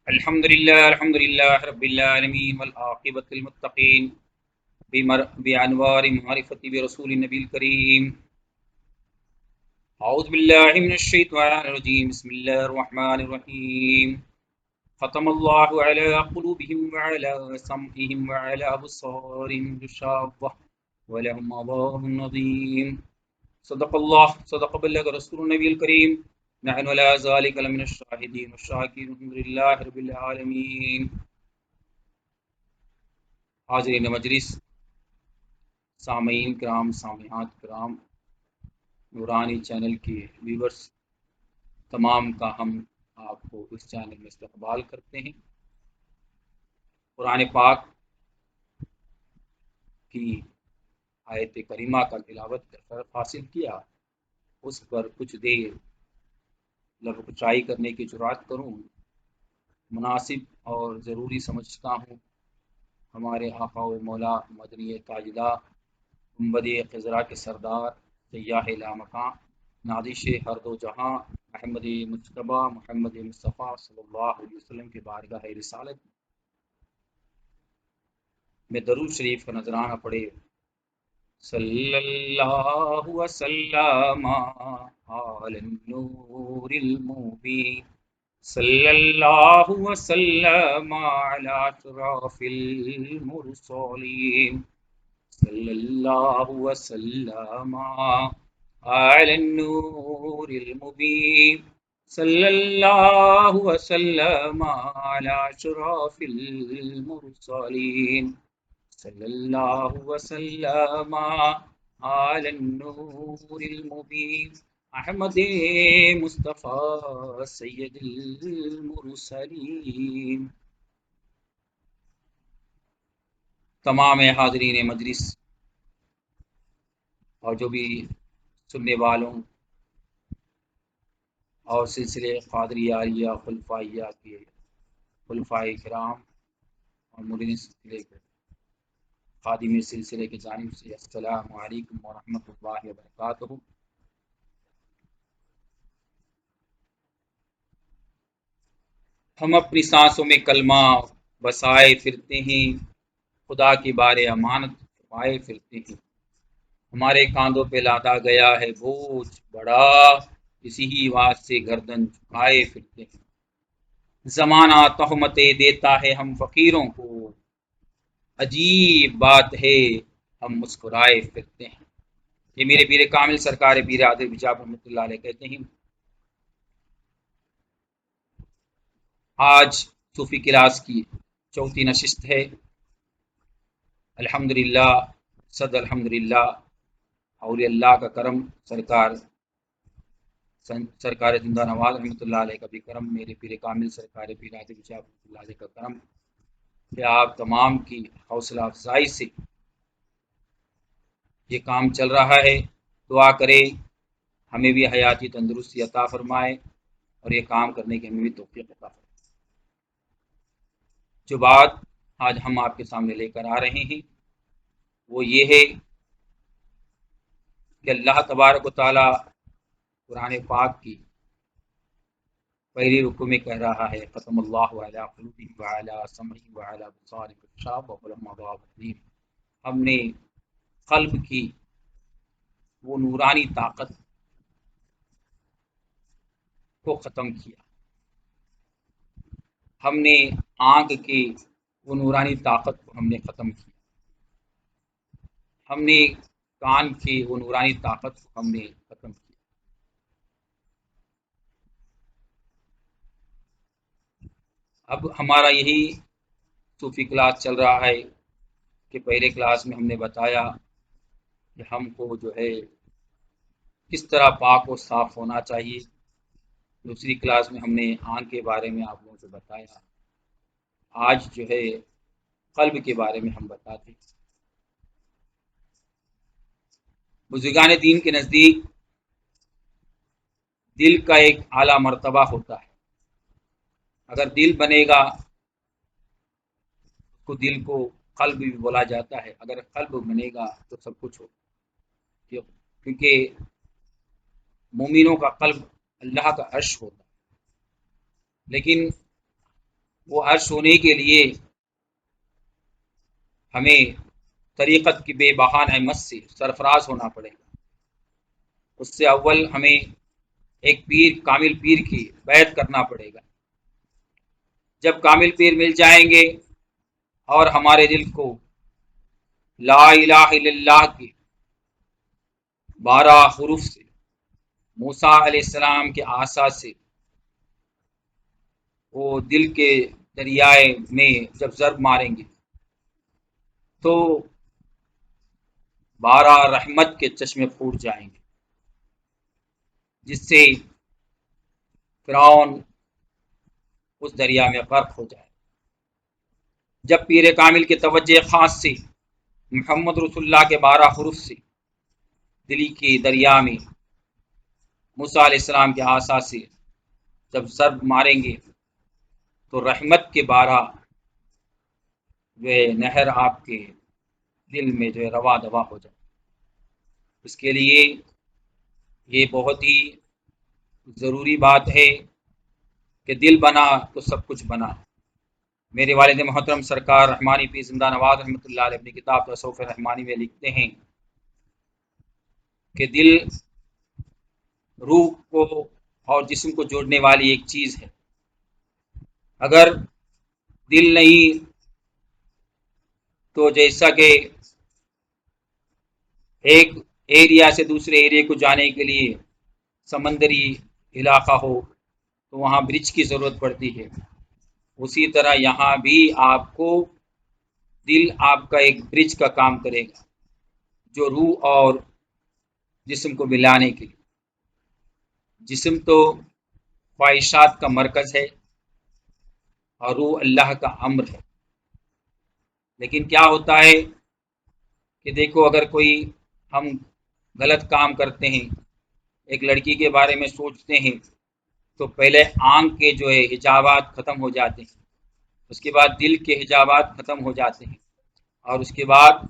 الحمد لله رب العالمين والعاقبة للمتقين بأنوار معرفة برسول النبي الكريم. أعوذ بالله من الشيطان الرجيم. بسم الله الرحمن الرحيم. ختم الله على قلوبهم وعلى سمعهم وعلى أبصارهم غشاوة ولهم عذاب عظيم. صدق الله. صدق بلغ رسول النبي الكريم. نحن على ذلك لمن الشاهدين والشاكرين. الحمد لله رب العالمين. حاضرین مجلس، سامعین کرام، سامعات کرام، نورانی چینل کے ویورز تمام کا ہم آپ کو اس چینل میں استقبال کرتے ہیں۔ قرآن پاک کی آیت کریمہ کا تلاوت کر شرف حاصل کیا، اس پر کچھ دیر لب کچائی کرنے کی جرات کروں، مناسب اور ضروری سمجھتا ہوں۔ ہمارے آقا و مولا مدنی تاجدہ گنبد خضرا کے سردار سیاح لامکاں نازش ہر دو جہاں احمد مجتبیٰ محمد مصطفیٰ صلی اللہ علیہ وسلم کی بارگاہ رسالت میں درود شریف کا نذرانہ پڑے۔ صلی اللہ وسلم علی النور المبین، صلی اللہ وسلم علی اشرف المرسلین، صلی اللہ وسلم علی النور المبین، صلی اللہ وسلم علی اشرف المرسلین، صلی اللہ وسلم علی النور المبین، احمد مصطفیٰ سید المرسلین۔ تمام حاضرین مجلس اور جو بھی سننے والوں اور سلسلے قادریہ خلفائیہ کے خلفائے کرام اور مرید سلسلے کے خادم سلسلے کی جانب سے السلام علیکم ورحمۃ اللہ وبرکاتہ۔ ہم اپنی سانسوں میں کلمہ بسائے پھرتے ہیں، خدا کی بار امانت پائے پھرتے ہیں۔ ہمارے کاندھوں پہ لادا گیا ہے بوجھ بڑا، اسی ہی بات سے گردن جھکائے پھرتے ہیں۔ زمانہ تہمتیں دیتا ہے ہم فقیروں کو، عجیب بات ہے ہم مسکرائے پھرتے ہیں۔ یہ میرے پیر کامل سرکار پیر عادل بجاب رحمۃ اللہ علیہ کہتے ہیں۔ آج صوفی کلاس کی چوتھی نشست ہے۔ الحمدللہ، صد الحمدللہ، اولیاء اللہ کا کرم، سرکار زندہ نواز رحمۃ اللہ علیہ کا بھی کرم، میرے پیر کامل سرکار پیر عادل بجاب رحمۃ اللہ علیہ کا کرم کہ آپ تمام کی حوصلہ افزائی سے یہ کام چل رہا ہے۔ دعا کرے ہمیں بھی حیاتی تندرستی عطا فرمائے اور یہ کام کرنے کی ہمیں بھی توفیق عطا فرمائے۔ جو بات آج ہم آپ کے سامنے لے کر آ رہے ہیں وہ یہ ہے کہ اللہ تبارک و تعالی قرآن پاک کی پہلی رکوع میں کہہ رہا ہے ختم اللہ علی قلوبہم وعلی سمعہم وعلی ابصارہم غشاوۃ ولہم عذاب عظیم۔ ہم نے قلب کی وہ نورانی طاقت کو ختم کیا، ہم نے آنکھ کی وہ نورانی طاقت کو ہم نے ختم کیا، ہم نے کان کی وہ نورانی طاقت کو ہم نے ختم کیا۔ اب ہمارا یہی صوفی کلاس چل رہا ہے کہ پہلے کلاس میں ہم نے بتایا کہ ہم کو جو ہے کس طرح پاک و صاف ہونا چاہیے۔ دوسری کلاس میں ہم نے آنکھ کے بارے میں آپ لوگوں سے بتایا۔ آج جو ہے قلب کے بارے میں ہم بتاتے ہیں۔ بزرگان دین کے نزدیک دل کا ایک اعلیٰ مرتبہ ہوتا ہے۔ اگر دل بنے گا تو دل کو قلب بھی بولا جاتا ہے، اگر قلب بنے گا تو سب کچھ ہوگا، کیونکہ مومنوں کا قلب اللہ کا عرش ہوتا ہے۔ لیکن وہ عرش ہونے کے لیے ہمیں طریقت کی بے بہا نعمت سے سرفراز ہونا پڑے گا۔ اس سے اول ہمیں ایک پیر، کامل پیر کی بیعت کرنا پڑے گا۔ جب کامل پیر مل جائیں گے اور ہمارے دل کو لا الہ الا اللہ کی 12 حروف سے، موسیٰ علیہ السلام کے عصا سے وہ دل کے دریائے میں جب ضرب ماریں گے تو 12 رحمت کے چشمے پھوٹ جائیں گے، جس سے فرعون اس دریا میں غرق ہو جائے۔ جب پیر کامل کی توجہ خاص سے محمد رسول اللہ کے 12 حروف سے دلی کی دریا میں موسیٰ علیہ السلام کے عصا سے جب ضرب ماریں گے تو رحمت کے 12 جو ہے نہر آپ کے دل میں جو ہے روا دوا ہو جائے۔ اس کے لیے یہ بہت ہی ضروری بات ہے کہ دل بنا تو سب کچھ بنا۔ میرے والد محترم سرکار رحمانی پیر زندہ نواز رحمۃ اللہ علیہ اپنی کتاب تصوف رحمانی میں لکھتے ہیں کہ دل روح کو اور جسم کو جوڑنے والی ایک چیز ہے۔ اگر دل نہیں تو جیسا کہ ایک ایریا سے دوسرے ایریا کو جانے کے لیے سمندری علاقہ ہو تو وہاں برج کی ضرورت پڑتی ہے، اسی طرح یہاں بھی آپ کو دل آپ کا ایک برج کا کام کرے گا جو روح اور جسم کو ملانے کے لیے۔ جسم تو خواہشات کا مرکز ہے اور روح اللہ کا امر ہے۔ لیکن کیا ہوتا ہے کہ دیکھو، اگر کوئی ہم غلط کام کرتے ہیں، ایک لڑکی کے بارے میں سوچتے ہیں تو پہلے آنکھ کے جو ہے حجابات ختم ہو جاتے ہیں، اس کے بعد دل کے حجابات ختم ہو جاتے ہیں، اور اس کے بعد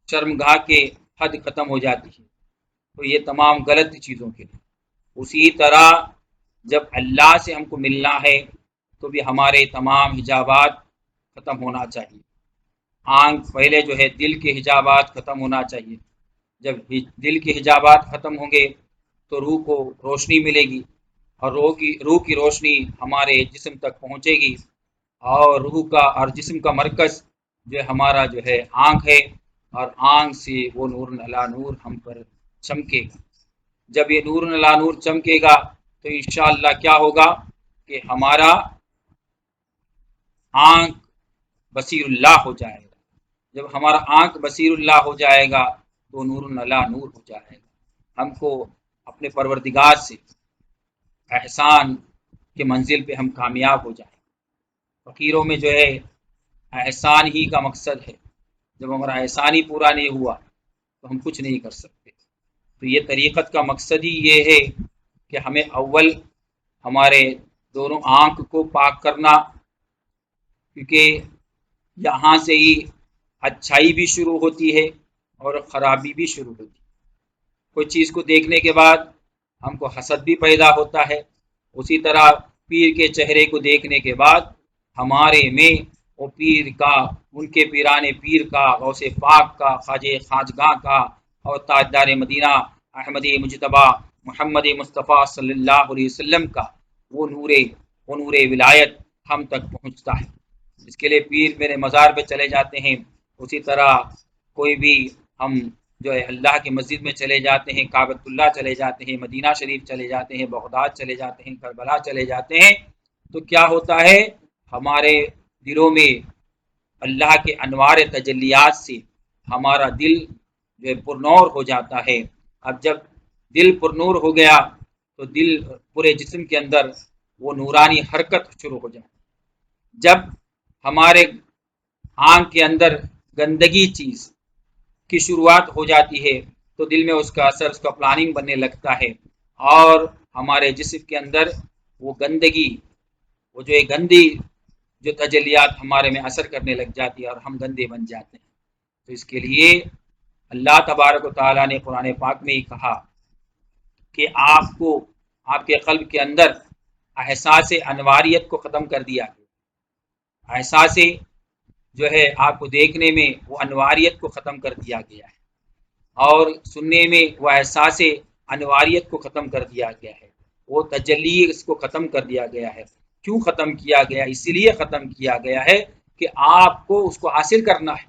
شرمگاہ کے حد ختم ہو جاتی ہے۔ تو یہ تمام غلط چیزوں کے لیے۔ اسی طرح جب اللہ سے ہم کو ملنا ہے تو بھی ہمارے تمام حجابات ختم ہونا چاہیے۔ آنکھ پہلے جو ہے دل کے حجابات ختم ہونا چاہیے۔ جب دل کے حجابات ختم ہوں گے تو روح کو روشنی ملے گی، اور روح کی روشنی ہمارے جسم تک پہنچے گی، اور روح کا اور جسم کا مرکز جو ہمارا جو ہے آنکھ ہے، اور آنکھ سے وہ نور علی نور ہم پر چمکے گا۔ جب یہ نور علی نور چمکے گا تو انشاءاللہ کیا ہوگا کہ ہمارا آنکھ بصیر اللہ ہو جائے گا۔ جب ہمارا آنکھ بصیر اللہ ہو جائے گا تو نور علی نور ہو جائے گا۔ ہم کو اپنے پروردگار سے احسان کے منزل پہ ہم کامیاب ہو جائیں۔ فقیروں میں جو ہے احسان ہی کا مقصد ہے۔ جب ہمارا احسان ہی پورا نہیں ہوا تو ہم کچھ نہیں کر سکتے۔ تو یہ طریقت کا مقصد ہی یہ ہے کہ ہمیں اول ہمارے دونوں آنکھ کو پاک کرنا، کیونکہ یہاں سے ہی اچھائی بھی شروع ہوتی ہے اور خرابی بھی شروع ہوتی ہے۔ کوئی چیز کو دیکھنے کے بعد ہم کو حسد بھی پیدا ہوتا ہے، اسی طرح پیر کے چہرے کو دیکھنے کے بعد ہمارے میں وہ پیر کا، ان کے پیران پیر کا، غوث پاک کا، خواجہ خواجگاہ کا، اور تاجدار مدینہ احمد مجتبیٰ محمد مصطفیٰ صلی اللہ علیہ وسلم کا وہ نور ولایت ہم تک پہنچتا ہے۔ اس کے لیے پیر میرے مزار پہ چلے جاتے ہیں، اسی طرح کوئی بھی ہم جو ہے اللہ کی مسجد میں چلے جاتے ہیں، کعبۃ اللہ چلے جاتے ہیں، مدینہ شریف چلے جاتے ہیں، بغداد چلے جاتے ہیں، کربلا چلے جاتے ہیں، تو کیا ہوتا ہے ہمارے دلوں میں اللہ کے انوار تجلیات سے ہمارا دل جو ہے پرنور ہو جاتا ہے۔ اب جب دل پرنور ہو گیا تو دل پورے جسم کے اندر وہ نورانی حرکت شروع ہو جائے۔ جب ہمارے آنکھ کے اندر گندگی چیز کی شروعات ہو جاتی ہے تو دل میں اس کا اثر، اس کا پلاننگ بننے لگتا ہے، اور ہمارے جسم کے اندر وہ گندگی، وہ جو ایک گندی جو تجلیات ہمارے میں اثر کرنے لگ جاتی ہے اور ہم گندے بن جاتے ہیں۔ تو اس کے لیے اللہ تبارک و تعالیٰ نے قرآن پاک میں ہی کہا کہ آپ کو، آپ کے قلب کے اندر احساس انواریت کو ختم کر دیا ہے۔ احساس جو ہے آپ کو دیکھنے میں وہ انواریت کو ختم کر دیا گیا ہے، اور سننے میں وہ احساس انواریت کو ختم کر دیا گیا ہے، وہ تجلی اس کو ختم کر دیا گیا ہے۔ کیوں ختم کیا گیا؟ اسی لیے ختم کیا گیا ہے کہ آپ کو اس کو حاصل کرنا ہے۔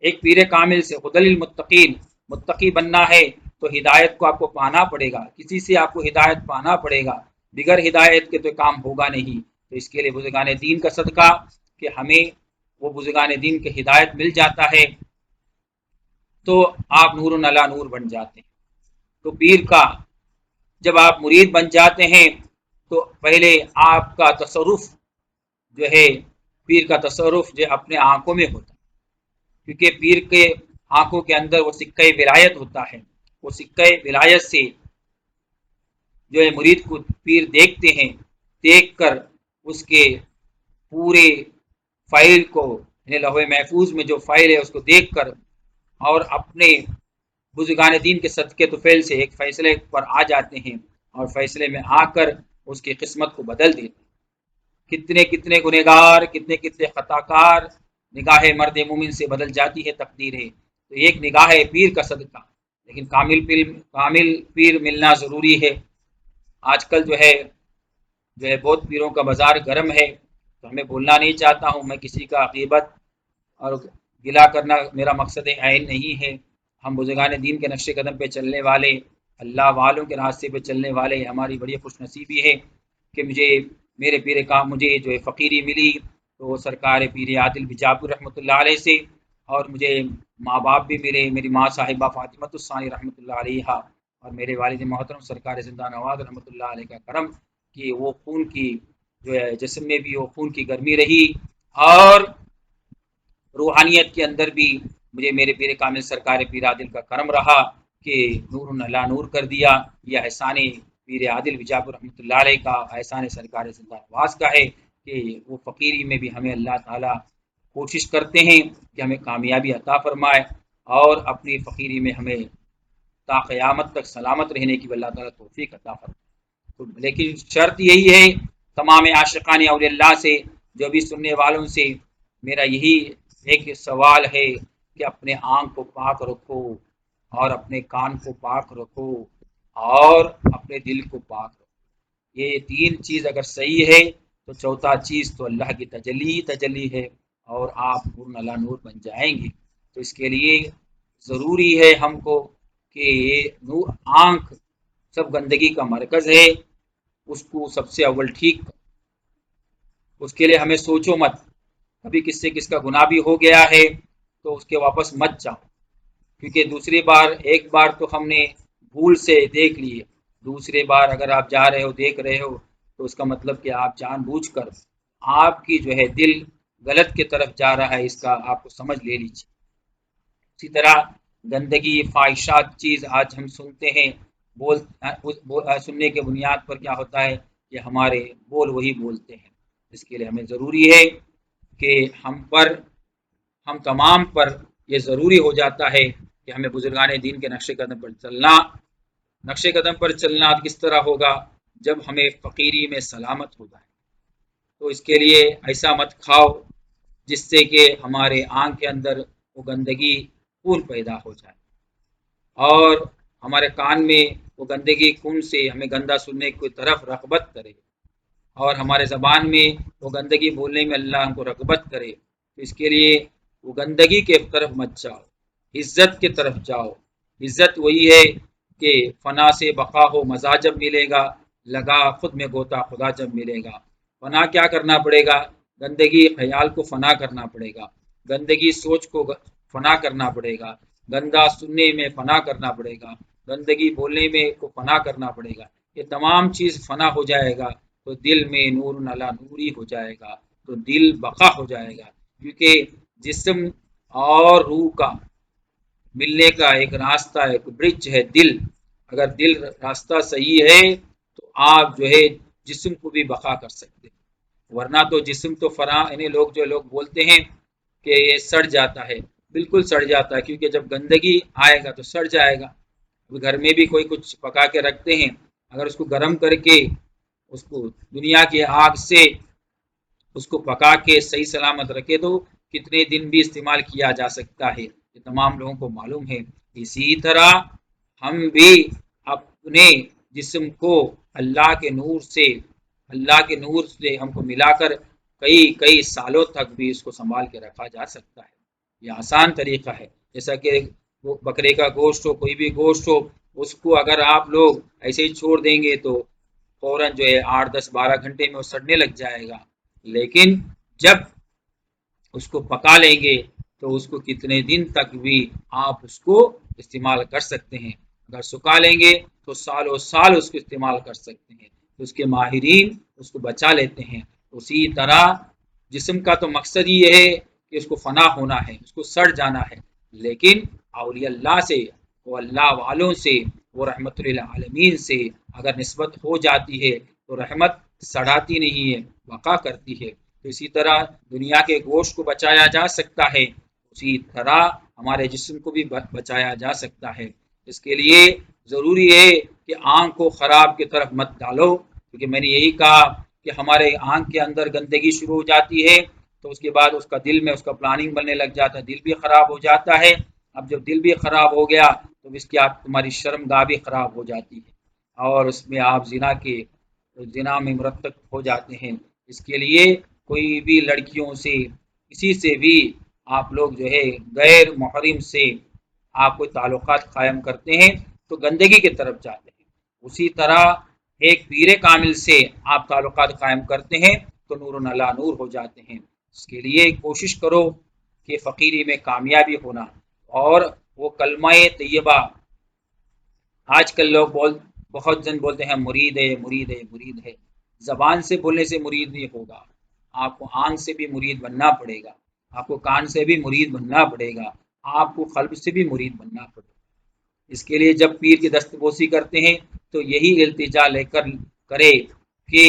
ایک پیر کامل سے خدل المتقین، متقی بننا ہے تو ہدایت کو آپ کو پانا پڑے گا، کسی سے آپ کو ہدایت پانا پڑے گا، بغیر ہدایت کے تو کام ہوگا نہیں۔ تو اس کے لیے بزرگان دین کا صدقہ کہ ہمیں وہ بزرگان دین کے ہدایت مل جاتا ہے تو آپ نور علی نور بن جاتے ہیں۔ تو پیر کا جب آپ مرید بن جاتے ہیں تو پہلے آپ کا تصرف جو ہے، پیر کا تصرف جو اپنے آنکھوں میں ہوتا ہے، کیونکہ پیر کے آنکھوں کے اندر وہ سکہ ولایت ہوتا ہے، وہ سکہ ولایت سے جو ہے مرید کو پیر دیکھتے ہیں، دیکھ کر اس کے پورے فائل کو، یعنی لوح محفوظ میں جو فائل ہے اس کو دیکھ کر اور اپنے بزرگان دین کے صدقے تو فعل سے ایک فیصلے پر آ جاتے ہیں، اور فیصلے میں آ کر اس کی قسمت کو بدل دیتے ہیں۔ کتنے کتنے گنہگار، کتنے کتنے خطا کار، نگاہ مرد مومن سے بدل جاتی ہے تقدیریں۔ تو ایک نگاہ پیر کا صدقہ، لیکن کامل پیر ملنا ضروری ہے۔ آج کل جو ہے بہت پیروں کا بازار گرم ہے، تو ہمیں بولنا نہیں چاہتا ہوں، میں کسی کا غیبت اور گلا کرنا میرا مقصد عین نہیں ہے۔ ہم بزرگان دین کے نقش قدم پہ چلنے والے، اللہ والوں کے راستے پہ چلنے والے، ہماری بڑی خوش نصیبی ہے کہ میرے پیر کا مجھے جو ہے فقیری ملی تو وہ سرکار پیر عادل بجاپور رحمۃ اللہ علیہ سے، اور مجھے ماں باپ بھی ملے، میری ماں صاحبہ فاطمۃ الثانی رحمۃ اللہ علیہ، اور میرے والد محترم سرکار زندہ نواز رحمۃ اللہ علیہ کا کرم کہ وہ خون کی جو ہے جسم میں بھی وہ خون کی گرمی رہی، اور روحانیت کے اندر بھی مجھے میرے پیر کامل سرکار پیر عادل کا کرم رہا کہ نور علی نور کر دیا۔ یہ احسان پیر عادل بجاپور رحمۃ اللہ علیہ کا، احسان سرکار زندہ نواز کا ہے کہ وہ فقیری میں بھی ہمیں اللہ تعالیٰ کوشش کرتے ہیں کہ ہمیں کامیابی عطا فرمائے، اور اپنی فقیری میں ہمیں تا قیامت تک سلامت رہنے کی اللہ تعالیٰ توفیق عطا فرمائے۔ لیکن شرط یہی ہے تمام عاشقان اولیاء اللہ سے، جو بھی سننے والوں سے میرا یہی ایک سوال ہے کہ اپنے آنکھ کو پاک رکھو، اور اپنے کان کو پاک رکھو، اور اپنے دل کو پاک رکھو۔ یہ تین چیز اگر صحیح ہے تو چوتھا چیز تو اللہ کی تجلی ہے، اور آپ نور علی نور بن جائیں گے۔ تو اس کے لیے ضروری ہے ہم کو کہ یہ آنکھ سب گندگی کا مرکز ہے، اس کو سب سے اول ٹھیک کرو۔ اس کے لیے ہمیں سوچو مت، کبھی کس سے کس کا گناہ بھی ہو گیا ہے تو اس کے واپس مت جاؤ، کیونکہ دوسری بار، ایک بار تو ہم نے بھول سے دیکھ لیے، دوسری بار اگر آپ جا رہے ہو دیکھ رہے ہو تو اس کا مطلب کہ آپ جان بوجھ کر آپ کی جو ہے دل غلط کی طرف جا رہا ہے، اس کا آپ کو سمجھ لے لیجیے۔ اسی طرح گندگی، خواہشات چیز آج ہم سنتے ہیں، سننے کے بنیاد پر کیا ہوتا ہے کہ ہمارے بول وہی بولتے ہیں۔ اس کے لیے ہمیں ضروری ہے کہ ہم تمام پر یہ ضروری ہو جاتا ہے کہ ہمیں بزرگان دین کے نقش قدم پر چلنا۔ نقش قدم پر چلنا کس طرح ہوگا؟ جب ہمیں فقیری میں سلامت ہو جائے، تو اس کے لیے ایسا مت کھاؤ جس سے کہ ہمارے آنکھ کے اندر وہ گندگی خون پیدا ہو جائے، اور ہمارے کان میں وہ گندگی خون سے ہمیں گندا سننے کی طرف رغبت کرے، اور ہمارے زبان میں وہ گندگی بولنے میں اللہ ہم کو رغبت کرے۔ تو اس کے لیے وہ گندگی کے طرف مت جاؤ، عزت کی طرف جاؤ۔ عزت وہی ہے کہ فنا سے بقا ہو، مزہ جب ملے گا لگا خود میں گوتا خدا جب ملے گا۔ فنا کیا کرنا پڑے گا؟ گندگی خیال کو فنا کرنا پڑے گا، گندگی سوچ کو فنا کرنا پڑے گا، گندا سننے میں فنا کرنا پڑے گا، گندگی بولنے میں کو فنا کرنا پڑے گا۔ یہ تمام چیز فنا ہو جائے گا تو دل میں نور علی نوری ہو جائے گا، تو دل بقا ہو جائے گا، کیونکہ جسم اور روح کا ملنے کا ایک راستہ، ایک برج ہے دل۔ اگر دل راستہ صحیح ہے تو آپ جو ہے جسم کو بھی بقا کر سکتے، ورنہ تو جسم تو فنا، انہیں لوگ بولتے ہیں کہ یہ سڑ جاتا ہے، بالکل سڑ جاتا ہے، کیونکہ جب گندگی آئے گا تو سڑ جائے گا۔ گھر میں بھی کوئی کچھ پکا کے رکھتے ہیں، اگر اس کو گرم کر کے اس کو دنیا کی آگ سے اس کو پکا کے صحیح سلامت رکھے تو کتنے دن بھی استعمال کیا جا سکتا ہے، یہ تمام لوگوں کو معلوم ہے۔ اسی طرح ہم بھی اپنے جسم کو اللہ کے نور سے ہم کو ملا کر کئی کئی سالوں تک بھی اس کو سنبھال کے رکھا جا سکتا ہے۔ یہ آسان طریقہ ہے، جیسا کہ بکرے کا گوشت ہو، کوئی بھی گوشت ہو، اس کو اگر آپ لوگ ایسے ہی چھوڑ دیں گے تو فوراً جو ہے 8 10 12 گھنٹے میں وہ سڑنے لگ جائے گا، لیکن جب اس کو پکا لیں گے تو اس کو کتنے دن تک بھی آپ اس کو استعمال کر سکتے ہیں، اگر سکھا لیں گے تو سالوں سال اس کو استعمال کر سکتے ہیں، تو اس کے ماہرین اس کو بچا لیتے ہیں۔ اسی طرح جسم کا تو مقصد یہ ہے کہ اس کو فنا ہونا ہے، اس کو سڑ جانا ہے، لیکن اولیاء اللہ سے، وہ اللہ والوں سے، وہ رحمت للعالمین سے اگر نسبت ہو جاتی ہے تو رحمت سڑاتی نہیں ہے، بقا کرتی ہے۔ تو اسی طرح دنیا کے گوشت کو بچایا جا سکتا ہے، اسی طرح ہمارے جسم کو بھی بچایا جا سکتا ہے۔ اس کے لیے ضروری ہے کہ آنکھ کو خراب کی طرف مت ڈالو، کیونکہ میں نے یہی کہا کہ ہمارے آنکھ کے اندر گندگی شروع ہو جاتی ہے تو اس کے بعد اس کا دل میں اس کا پلاننگ بننے لگ جاتا ہے، دل بھی خراب ہو جاتا ہے۔ اب جب دل بھی خراب ہو گیا تو اس کی تمہاری شرم گاہ بھی خراب ہو جاتی ہے، اور اس میں آپ زنا میں مرتب ہو جاتے ہیں۔ اس کے لیے کوئی بھی لڑکیوں سے، کسی سے بھی آپ لوگ جو ہے غیر محرم سے آپ کوئی تعلقات قائم کرتے ہیں تو گندگی کی طرف جاتے ہیں، اسی طرح ایک پیر کامل سے آپ تعلقات قائم کرتے ہیں تو نور علی نور ہو جاتے ہیں۔ اس کے لیے کوشش کرو کہ فقیری میں کامیابی ہونا، اور وہ کلمہ طیبہ آج کل لوگ بہت جن بولتے ہیں مرید ہے مرید ہے مرید ہے، زبان سے بولنے سے مرید نہیں ہوگا، آپ کو آنکھ سے بھی مرید بننا پڑے گا، آپ کو کان سے بھی مرید بننا پڑے گا، آپ کو قلب سے بھی مرید بننا پڑے گا۔ اس کے لیے جب پیر کی دستبوسی کرتے ہیں تو یہی التجا لے کر کرے کہ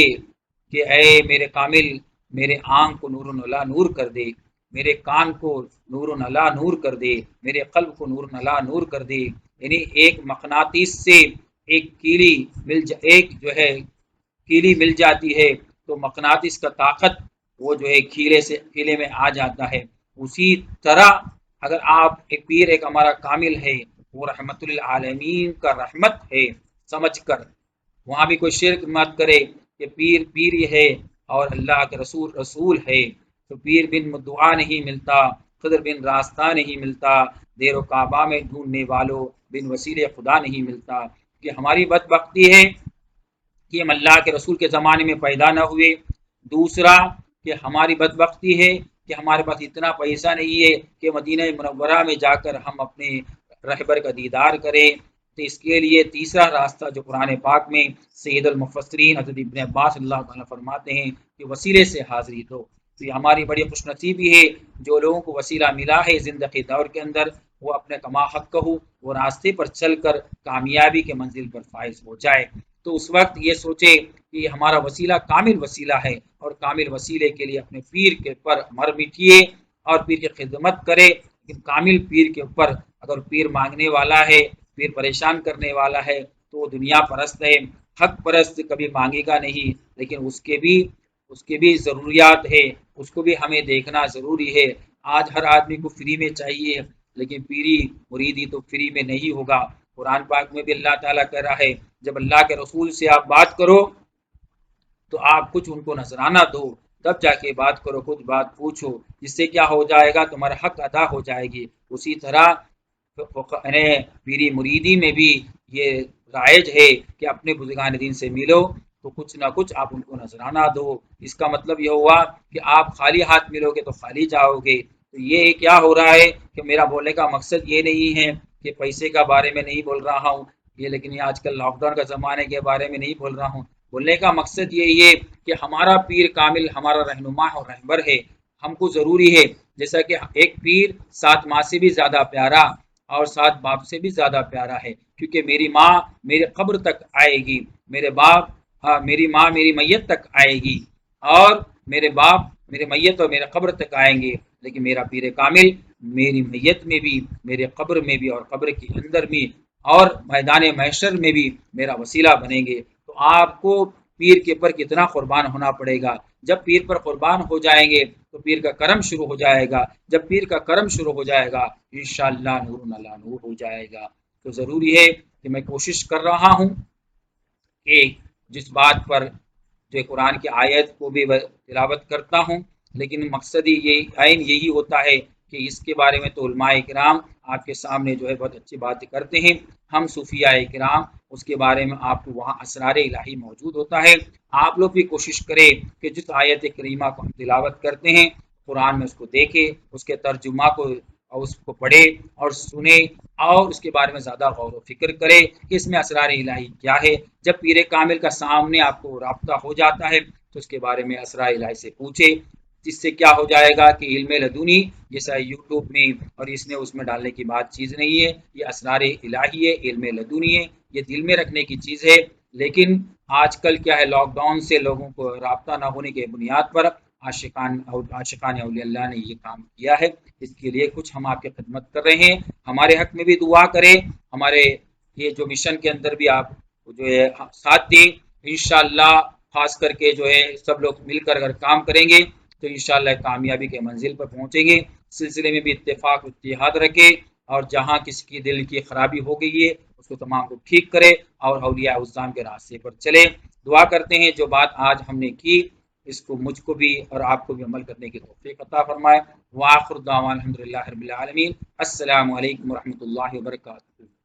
اے میرے کامل، میرے آنکھ کو نور علی نور کر دے، میرے کان کو نور علی نور کر دے، میرے قلب کو نور علی نور کر دے۔ یعنی ایک مقناطیس سے ایک کیلی مل جاتی ہے تو مقناطیس کا طاقت وہ جو ہے کھیلے میں آ جاتا ہے۔ اسی طرح اگر آپ ایک پیر، ایک ہمارا کامل ہے، وہ رحمت للعالمین کا رحمت ہے سمجھ کر، وہاں بھی کوئی شرک مت کرے کہ پیر یہ ہے اور اللہ کے رسول رسول ہے، تو پیر بن دعا نہیں ملتا، خضر بن راستہ نہیں ملتا، دیر و کعبہ میں ڈھونڈنے والوں بن وسیلے خدا نہیں ملتا۔ کہ ہماری بدبختی ہے کہ ہم اللہ کے رسول کے زمانے میں پیدا نہ ہوئے، دوسرا کہ ہماری بدبختی ہے کہ ہمارے پاس اتنا پیسہ نہیں ہے کہ مدینہ منورہ میں جا کر ہم اپنے رہبر کا دیدار کریں۔ تو اس کے لیے تیسرا راستہ جو قرآن پاک میں سید المفسرین حضرت ابن عباس اللہ تعالیٰ فرماتے ہیں کہ وسیلے سے حاضری دو، تو یہ ہماری بڑی خوش نصیبی ہے جو لوگوں کو وسیلہ ملا ہے زندگی دور کے اندر، وہ اپنے کما حق کہو وہ راستے پر چل کر کامیابی کے منزل پر فائز ہو جائے۔ تو اس وقت یہ سوچے کہ ہمارا وسیلہ کامل وسیلہ ہے، اور کامل وسیلے کے لیے اپنے پیر کے پر مر مٹیے اور پیر کی خدمت کرے، لیکن کامل پیر کے اوپر اگر پیر مانگنے والا ہے، پیر پریشان کرنے والا ہے تو وہ دنیا پرست ہے، حق پرست کبھی مانگے گا نہیں، لیکن اس کے بھی ضروریات ہے، اس کو بھی ہمیں دیکھنا ضروری ہے۔ آج ہر آدمی کو فری میں چاہیے، لیکن پیری مریدی تو فری میں نہیں ہوگا۔ قرآن پاک میں بھی اللہ تعالیٰ کہہ رہا ہے جب اللہ کے رسول سے آپ بات کرو تو آپ کچھ ان کو نذرانہ دو، تب جا کے بات کرو، کچھ بات پوچھو، جس سے کیا ہو جائے گا، تمہارا حق ادا ہو جائے گی۔ اسی طرح پیری مریدی میں بھی یہ رائج ہے کہ اپنے بزرگان دین سے ملو تو کچھ نہ کچھ آپ ان کو نذرانہ دو۔ اس کا مطلب یہ ہوا کہ آپ خالی ہاتھ ملو گے تو خالی جاؤ گے۔ تو یہ کیا ہو رہا ہے کہ میرا بولنے کا مقصد یہ نہیں ہے کہ پیسے کا بارے میں نہیں بول رہا ہوں یہ، لیکن یہ آج کل لاک ڈاؤن کا زمانے کے بارے میں نہیں بول رہا ہوں، بولنے کا مقصد یہی ہے کہ ہمارا پیر کامل ہمارا رہنما اور رہبر ہے، ہم کو ضروری ہے، جیسا کہ ایک پیر 7 ماں سے بھی زیادہ پیارا اور 7 باپ سے بھی زیادہ پیارا ہے، کیونکہ میری ماں میرے قبر تک آئے گی، میری ماں میری میت تک آئے گی، اور میرے باپ میرے میت اور میرے قبر تک آئیں گے، لیکن میرا پیر کامل میری میت میں بھی، میرے قبر میں بھی، اور قبر کے اندر بھی، اور میدان محشر میں بھی میرا وسیلہ بنیں گے۔ تو آپ کو پیر کے پر کتنا قربان ہونا پڑے گا. جب پیر پر قربان ہو جائیں گے تو پیر کا کرم شروع ہو جائے گا. جب پیر کا کرم شروع ہو جائے گا انشاءاللہ نور علی نور ہو جائے گا. تو ضروری ہے کہ میں کوشش کر رہا ہوں کہ جس بات پر جو قرآن کی آیت کو بھی تلاوت کرتا ہوں، لیکن مقصد یہ عین یہی ہوتا ہے کہ اس کے بارے میں تو علماء کرام آپ کے سامنے جو ہے بہت اچھی بات کرتے ہیں. ہم صوفیاء کرام اس کے بارے میں آپ کو وہاں اسرار الہی موجود ہوتا ہے. آپ لوگ بھی کوشش کریں کہ جس آیت کریمہ کو ہم تلاوت کرتے ہیں قرآن میں اس کو دیکھیں، اس کے ترجمہ کو اور اس کو پڑھے اور سنے اور اس کے بارے میں زیادہ غور و فکر کرے کہ اس میں اسرار الہی کیا ہے. جب پیر کامل کا سامنے آپ کو رابطہ ہو جاتا ہے تو اس کے بارے میں اسرار الہی سے پوچھے. جس سے کیا ہو جائے گا کہ علم لدنی جیسا یوٹیوب میں اور اس نے اس میں ڈالنے کی بات چیز نہیں ہے. یہ اسرار الہی ہے، علم لدنی ہے، یہ دل میں رکھنے کی چیز ہے. لیکن آج کل کیا ہے، لاک ڈاؤن سے لوگوں کو رابطہ نہ ہونے کے بنیاد پر عاشقان اولیاء اللہ نے یہ کام کیا ہے. اس کے لیے کچھ ہم آپ کی خدمت کر رہے ہیں. ہمارے حق میں بھی دعا کریں. ہمارے یہ جو مشن کے اندر بھی آپ جو ہے ساتھ دیں. انشاءاللہ خاص کر کے جو ہے سب لوگ مل کر اگر کام کریں گے تو انشاءاللہ کامیابی کے منزل پر پہنچیں گے. سلسلے میں بھی اتفاق اتحاد رکھے اور جہاں کسی کی دل کی خرابی ہو گئی ہے اس کو تمام کو ٹھیک کرے اور اولیاء الزام کے راستے پر چلے. دعا کرتے ہیں جو بات آج ہم نے کی اس کو مجھ کو بھی اور آپ کو بھی عمل کرنے کی توفیق عطا فرمائے. وآخر دعوانا الحمدللہ رب العالمین. السلام علیکم ورحمۃ اللہ وبرکاتہ.